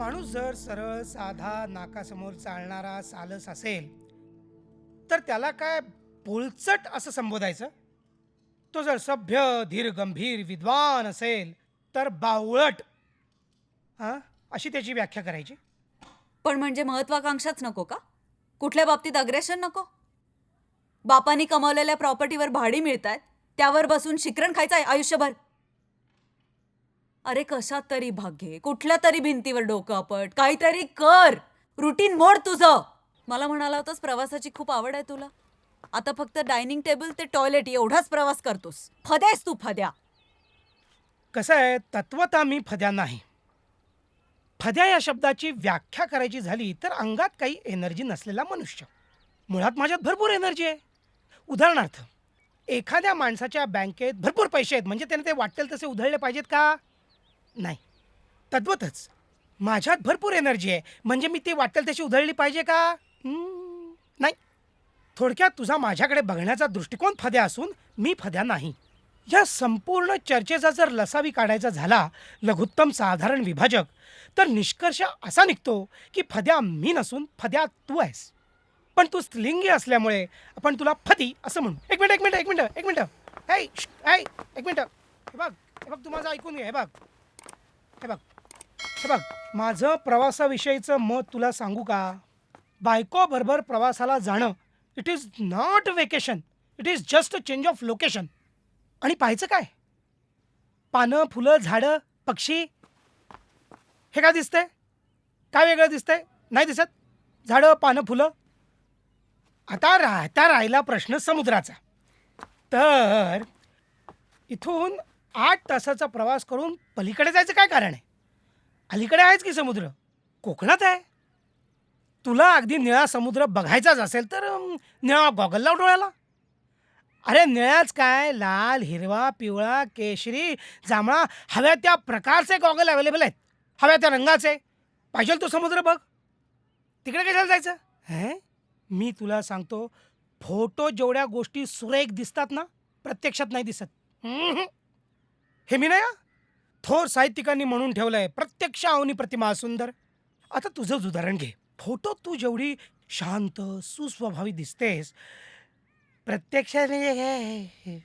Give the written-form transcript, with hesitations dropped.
माणूस जर सरळ साधा नाकासमोर चालणारा सालस असेल तर त्याला काय बोलचट असं संबोधायचं. तो जर सभ्य धीर गंभीर विद्वान असेल तर बावळट, हा, अशी त्याची व्याख्या करायची. पण म्हणजे महत्वाकांक्षाच नको का? कुठल्या बाबतीत अग्रेशन नको? बापानी कमावलेल्या प्रॉपर्टीवर भाडी मिळतात, त्यावर बसून शिकरण खायचं आयुष्यभर. अरे कशात तरी भाग घे, कुठल्या तरी भिंतीवर डोकं आपट, काहीतरी कर. रुटीन मोड तुझं. मला म्हणाला होतास प्रवासाची खूप आवड आहे तुला. आता फक्त डायनिंग टेबल ते टॉयलेट एवढाच प्रवास करतोस. फद्यास तू फद्या. कसं आहे, तत्वता मी फद्या नाही. फद्या या शब्दाची व्याख्या करायची झाली तर अंगात काही एनर्जी नसलेला मनुष्य. मुळात माझ्यात भरपूर एनर्जी आहे. उदाहरणार्थ, एखाद्या माणसाच्या बँकेत भरपूर पैसे आहेत म्हणजे त्याने ते वाटेल तसे उधळले पाहिजेत का? नाही. तद्वतच माझ्यात भरपूर एनर्जी आहे म्हणजे मी ती वाटेल तशी उधळली पाहिजे का? नाही. थोडक्यात तुझा माझ्याकडे बघण्याचा दृष्टिकोन फद्या असून मी फद्या नाही. या संपूर्ण चर्चेचा जर लसावी काढायचा झाला, लघुत्तम साधारण विभाजक, तर निष्कर्ष असा निघतो की फद्या मी नसून फद्या तू आहेस. पण तू स्त्रीलिंगी असल्यामुळे आपण तुला फदी असं म्हणू. एक मिनिट एक मिनिट एक मिनिट एक मिनिट ऐ ऐ एक मिनिट. हे बघ तू माझं ऐकून घे. हे बघ हे बघ माझं प्रवासाविषयीचं मत तुला सांगू का? बायकोबरोबर प्रवासाला जाणं it is not vacation, it is just a change of location. आणि पाहायचं काय? पानं फुलं झाडं पक्षी हे काय दिसतंय? काय वेगळं दिसतंय? नाही दिसत. झाडं पानं फुलं. आता राहिला प्रश्न समुद्राचा. तर इथून 8 तासाचा प्रवास करून पलीकडे जायचं काय कारण आहे? अलीकडे आहेच की समुद्र, कोकणात आहे. तुला अगदी निळा समुद्र बघायचाच असेल तर निळा गॉगल लाव डोळ्याला. अरे निळाच काय, लाल हिरवा पिवळा केशरी जांभळा हव्या त्या प्रकारचे गॉगल अवेलेबल आहेत. हव्या त्या रंगाचे. पाहिजे तो समुद्र बघ. तिकडे कशाला जायचं? हे मी तुला सांगतो, फोटो जेवढ्या गोष्टी सुरेख दिसतात ना, प्रत्यक्षात नाही दिसत. हे मी नाही, थोर साहित्यिकांनी म्हणून ठेवलंय, प्रत्यक्ष अवनी प्रतिमा सुंदर. आता तुझंच उदाहरण घे. फोटो तू जेवढी शांत सुस्वभावी दिसतेस, प्रत्यक्षात म्हणजे काय